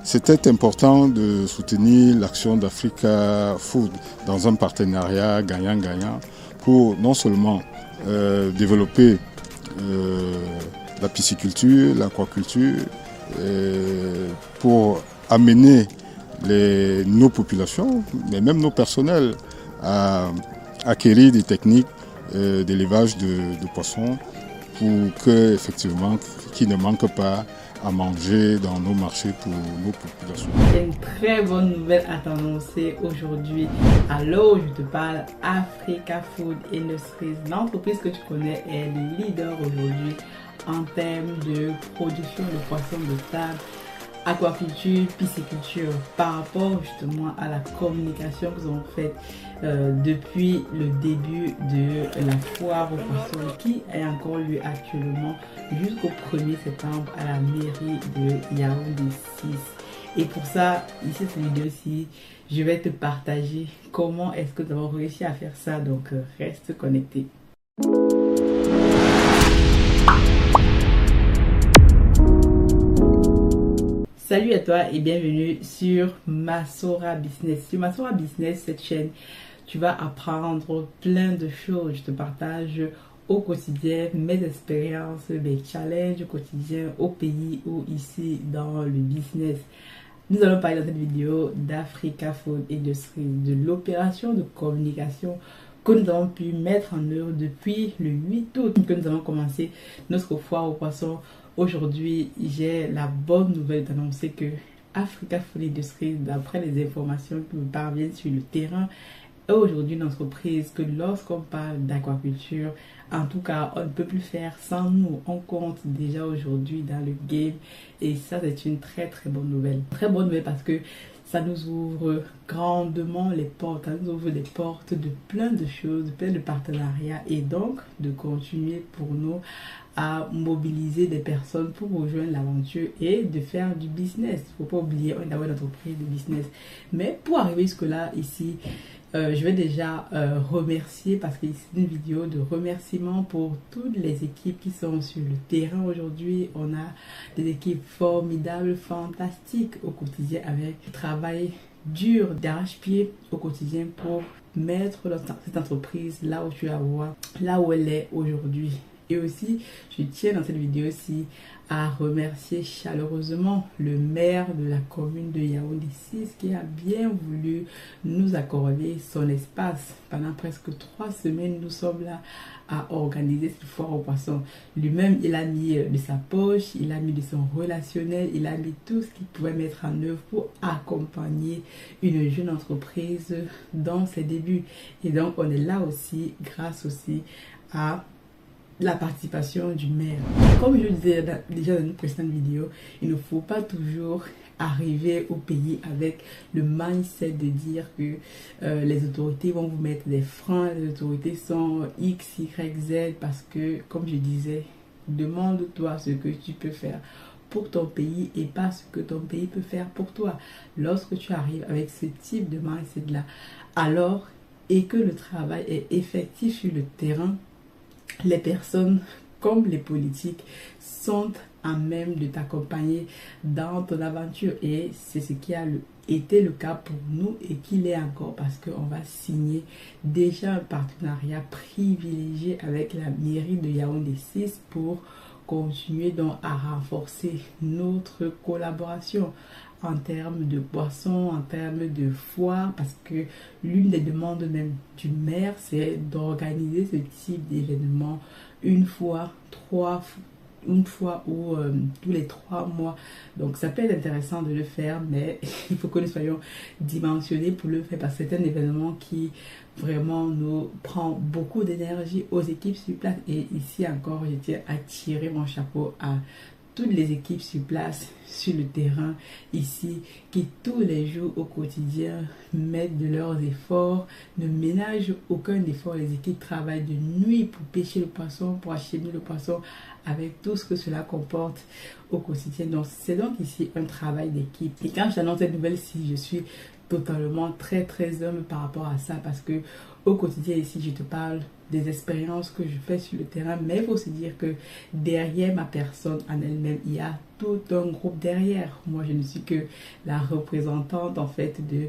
C'était important de soutenir l'action d'Africa Food dans un partenariat gagnant-gagnant pour non seulement développer la pisciculture, l'aquaculture, pour amener nos populations, mais même nos personnels, à acquérir des techniques d'élevage de poissons pour qu'effectivement, qu'ils ne manquent pas à manger dans nos marchés pour nos populations. J'ai une très bonne nouvelle à t'annoncer aujourd'hui. À l'heure où je te parle, Africa Food Industries, l'entreprise que tu connais, est le leader aujourd'hui en termes de production de poissons de table, aquaculture, pisciculture, par rapport justement à la communication qu'ils ont faite depuis le début de la foire aux poissons qui est encore lieu actuellement jusqu'au 1er septembre à la mairie de Yaoundé 6. Et pour ça, ici cette vidéo-ci, je vais te partager comment est-ce que nous avons réussi à faire ça, donc reste connecté. Salut à toi et bienvenue sur Masora Business. Sur Masora Business, cette chaîne, tu vas apprendre plein de choses. Je te partage au quotidien mes expériences, mes challenges au quotidien au pays ou ici dans le business. Nous allons parler dans cette vidéo d'Africa Food Industries, de l'opération de communication que nous avons pu mettre en œuvre depuis le 8 août que nous avons commencé notre foire aux poissons. Aujourd'hui, j'ai la bonne nouvelle d'annoncer que Africa Food Industries, d'après les informations qui me parviennent sur le terrain, est aujourd'hui une entreprise que lorsqu'on parle d'aquaculture, en tout cas, on ne peut plus faire sans nous. On compte déjà aujourd'hui dans le game et ça, c'est une très très bonne nouvelle. Très bonne nouvelle parce que ça nous ouvre grandement les portes, ça nous ouvre les portes de plein de choses, de plein de partenariats et donc de continuer pour nous à mobiliser des personnes pour rejoindre l'aventure et de faire du business. Il ne faut pas oublier, on est d'avoir une entreprise de business. Mais pour arriver jusque-là, ici, je vais déjà remercier, parce que c'est une vidéo de remerciement pour toutes les équipes qui sont sur le terrain aujourd'hui. On a des équipes formidables, fantastiques au quotidien avec un travail dur d'arrache-pied au quotidien pour mettre cette entreprise là où tu la vois, là où elle est aujourd'hui. Et aussi, je tiens dans cette vidéo-ci à remercier chaleureusement le maire de la commune de Yaoundé 6 qui a bien voulu nous accorder son espace. Pendant presque 3 semaines, nous sommes là à organiser cette foire aux poissons. Lui-même, il a mis de sa poche, il a mis de son relationnel, il a mis tout ce qu'il pouvait mettre en œuvre pour accompagner une jeune entreprise dans ses débuts. Et donc, on est là aussi, grâce aussi à la participation du maire. Comme je le disais déjà dans une précédente vidéo, il ne faut pas toujours arriver au pays avec le mindset de dire que les autorités vont vous mettre des freins, les autorités sont X, Y, Z, parce que, comme je disais, demande-toi ce que tu peux faire pour ton pays et pas ce que ton pays peut faire pour toi. Lorsque tu arrives avec ce type de mindset-là, alors, et que le travail est effectif sur le terrain, les personnes comme les politiques sont à même de t'accompagner dans ton aventure et c'est ce qui a été le cas pour nous et qui l'est encore parce qu'on va signer déjà un partenariat privilégié avec la mairie de Yaoundé 6 pour continuer donc à renforcer notre collaboration en termes de poissons, en termes de foire, parce que l'une des demandes même du maire, c'est d'organiser ce type d'événement une fois ou tous les 3 mois. Donc ça peut être intéressant de le faire, mais il faut que nous soyons dimensionnés pour le faire parce que c'est un événement qui vraiment nous prend beaucoup d'énergie aux équipes sur place. Et ici encore, je tiens à tirer mon chapeau à toutes les équipes sur place, sur le terrain, ici, qui tous les jours au quotidien mettent de leurs efforts, ne ménagent aucun effort. Les équipes travaillent de nuit pour pêcher le poisson, pour acheminer le poisson, avec tout ce que cela comporte au quotidien. Donc, c'est donc ici un travail d'équipe. Et quand j'annonce cette nouvelle-ci, je suis totalement très humble par rapport à ça parce que au quotidien ici, je te parle des expériences que je fais sur le terrain, mais il faut se dire que derrière ma personne en elle-même, il y a tout un groupe derrière. Moi, je ne suis que la représentante en fait de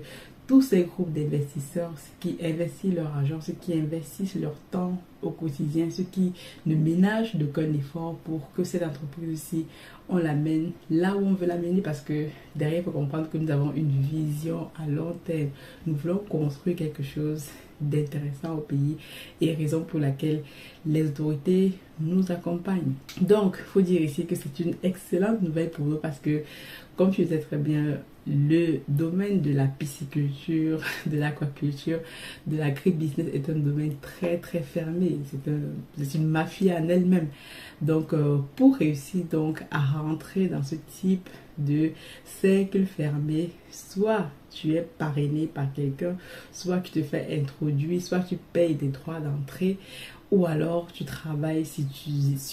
tous ces groupes d'investisseurs, ceux qui investissent leur argent, ceux qui investissent leur temps au quotidien, ceux qui ne ménagent d'aucun effort pour que cette entreprise-ci, on l'amène là où on veut l'amener, parce que derrière, il faut comprendre que nous avons une vision à long terme. Nous voulons construire quelque chose d'intéressant au pays, et raison pour laquelle les autorités nous accompagnent. Donc, il faut dire ici que c'est une excellente nouvelle pour nous, parce que, comme tu sais très bien, le domaine de la pisciculture, de l'aquaculture, de l'agribusiness est un domaine très très fermé. C'est une mafia en elle-même. Donc, pour réussir donc à rentrer dans ce type de cercle fermé, soit tu es parrainé par quelqu'un, soit tu te fais introduire, soit tu payes des droits d'entrée, ou alors tu travailles sur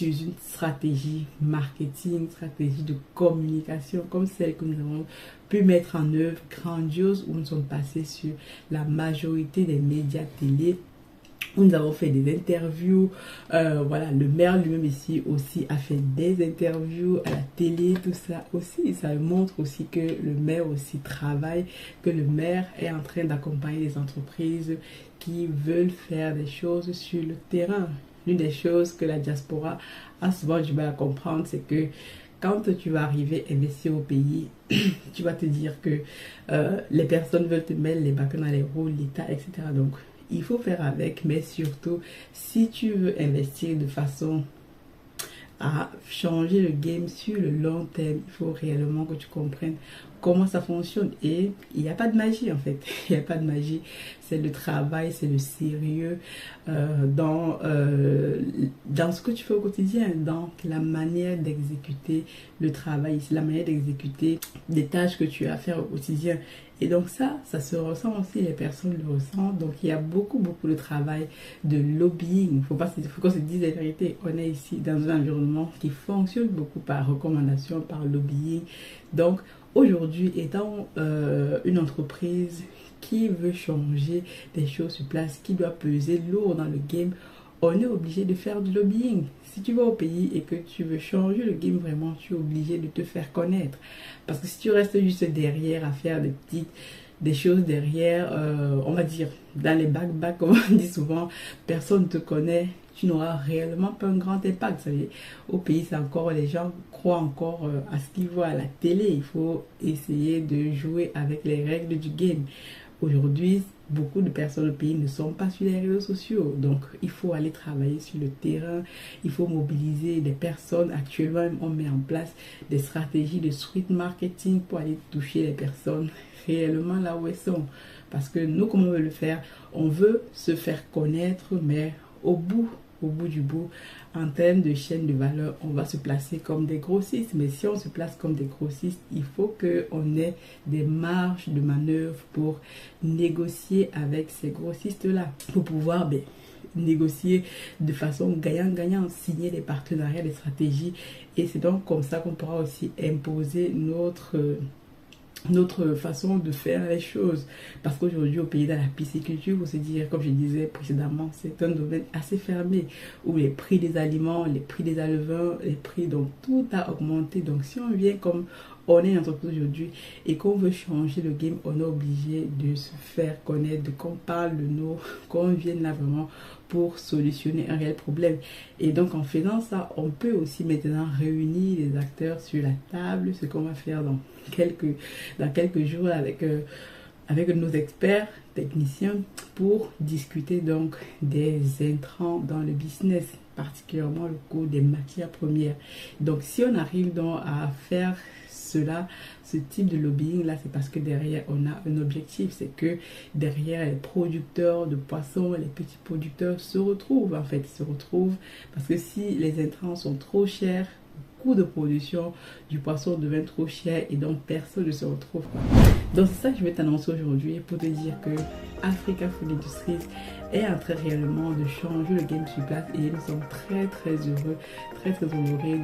une stratégie marketing, stratégie de communication comme celle que nous avons pu mettre en œuvre, grandiose, où nous sommes passés sur la majorité des médias télé, où nous avons fait des interviews. Voilà, le maire lui-même ici aussi a fait des interviews à la télé, tout ça aussi. Ça montre aussi que le maire aussi travaille, que le maire est en train d'accompagner les entreprises qui veulent faire des choses sur le terrain. L'une des choses que la diaspora a souvent du mal à comprendre, c'est que quand tu vas arriver à investir au pays, tu vas te dire que les personnes veulent te mettre les bâtons dans les roues, l'État, etc. Donc, il faut faire avec, mais surtout, si tu veux investir de façon à changer le game sur le long terme, il faut réellement que tu comprennes comment ça fonctionne. Et il n'y a pas de magie en fait. Il n'y a pas de magie. C'est le travail, c'est le sérieux dans ce que tu fais au quotidien, dans la manière d'exécuter le travail, c'est la manière d'exécuter des tâches que tu as à faire au quotidien. Et donc ça se ressent aussi, les personnes le ressentent. Donc il y a beaucoup de travail de lobbying. Faut qu'on se dise la vérité. On est ici dans un environnement qui fonctionne beaucoup par recommandation, par lobbying. Donc aujourd'hui, étant une entreprise qui veut changer des choses sur place, qui doit peser lourd dans le game, on est obligé de faire du lobbying. Si tu vas au pays et que tu veux changer le game vraiment, tu es obligé de te faire connaître. Parce que si tu restes juste derrière à faire des choses derrière, on va dire, dans les back, comme on dit souvent, personne ne te connaît, tu n'auras réellement pas un grand impact. Vous savez, au pays, c'est encore, les gens croient encore à ce qu'ils voient à la télé. Il faut essayer de jouer avec les règles du game. Aujourd'hui, beaucoup de personnes au pays ne sont pas sur les réseaux sociaux. Donc, il faut aller travailler sur le terrain. Il faut mobiliser des personnes. Actuellement, on met en place des stratégies de street marketing pour aller toucher les personnes réellement là où elles sont. Parce que nous, comment on veut le faire? On veut se faire connaître, mais au bout du bout, en termes de chaîne de valeur, on va se placer comme des grossistes. Mais si on se place comme des grossistes, il faut qu'on ait des marges de manœuvre pour négocier avec ces grossistes-là, pour pouvoir négocier de façon gagnant-gagnant, signer des partenariats, des stratégies. Et c'est donc comme ça qu'on pourra aussi imposer notre façon de faire les choses. Parce qu'aujourd'hui, au pays de la pisciculture, vous se dire, comme je disais précédemment, c'est un domaine assez fermé, où les prix des aliments, les prix des alevins, les prix, donc tout a augmenté. Donc si on vient comme on est une entreprise aujourd'hui et qu'on veut changer le game, on est obligé de se faire connaître, de qu'on parle de nous, qu'on vienne là vraiment pour solutionner un réel problème. Et donc en faisant ça, on peut aussi maintenant réunir les acteurs sur la table, ce qu'on va faire dans quelques jours avec nos experts techniciens pour discuter donc des intrants dans le business, particulièrement le coût des matières premières. Donc si on arrive donc à faire ce type de lobbying là, c'est parce que derrière on a un objectif, c'est que derrière les producteurs de poissons, les petits producteurs se retrouvent parce que si les intrants sont trop chers, le coût de production du poisson devient trop cher et donc personne ne se retrouve. Donc c'est ça que je vais t'annoncer aujourd'hui pour te dire que Africa Food Industries est en train réellement de changer le game sur place, et nous sommes très heureux, très honorés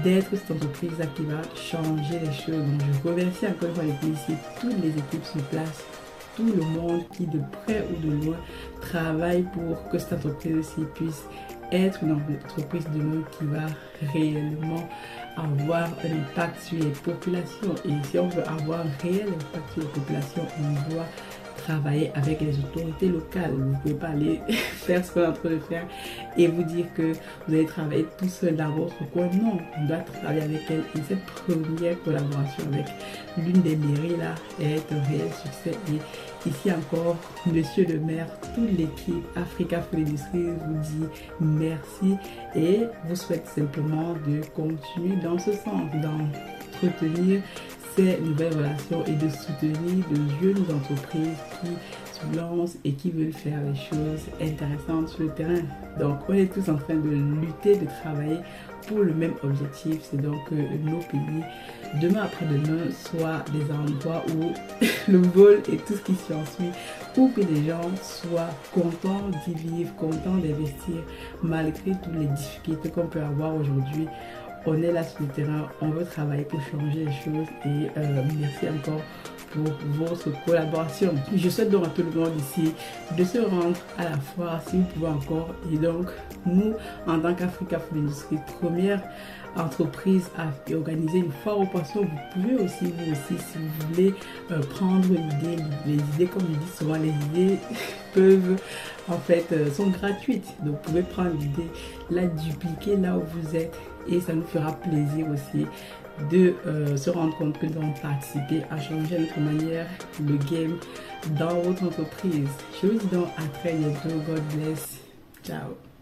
d'être cette entreprise là qui va changer les choses. Donc je remercie encore une fois ici toutes les équipes sur place tout le monde qui de près ou de loin travaille pour que cette entreprise aussi puisse être une entreprise demain qui va réellement avoir un impact sur les populations. Et si on veut avoir un réel impact sur les populations, on doit travailler avec les autorités locales. Vous ne pouvez pas aller faire ce qu'on est en train de faire et vous dire que vous allez travailler tout seul dans votre coin. Non, on doit travailler avec elle. Et cette première collaboration avec l'une des mairies là est un réel succès. Et ici encore, monsieur le maire, toute l'équipe Africa Food Industries vous dit merci et vous souhaite simplement de continuer dans ce sens, d'entretenir ces nouvelles relations et de soutenir de jeunes entreprises qui se lancent et qui veulent faire les choses intéressantes sur le terrain. Donc on est tous en train de lutter, de travailler pour le même objectif, c'est donc que nos pays, demain après-demain, soient des endroits où le vol et tout ce qui s'ensuit, pour que les gens soient contents d'y vivre, contents d'investir, malgré toutes les difficultés qu'on peut avoir aujourd'hui. On est là sur le terrain, on veut travailler pour changer les choses et merci encore pour votre collaboration. Je souhaite donc à tout le monde ici de se rendre à la foire si vous pouvez encore. Et donc, nous, en tant qu'Africa Food Industries, première entreprise à organiser une foire aux poissons, vous pouvez aussi, vous aussi, si vous voulez prendre une idée, les idées, comme je dis souvent, les idées peuvent, en fait, sont gratuites. Donc, vous pouvez prendre l'idée, la dupliquer là où vous êtes et ça nous fera plaisir aussi de se rendre compte que nous avons participé à changer notre manière, le game dans votre entreprise. Je vous dis donc à très bientôt. God bless. Ciao.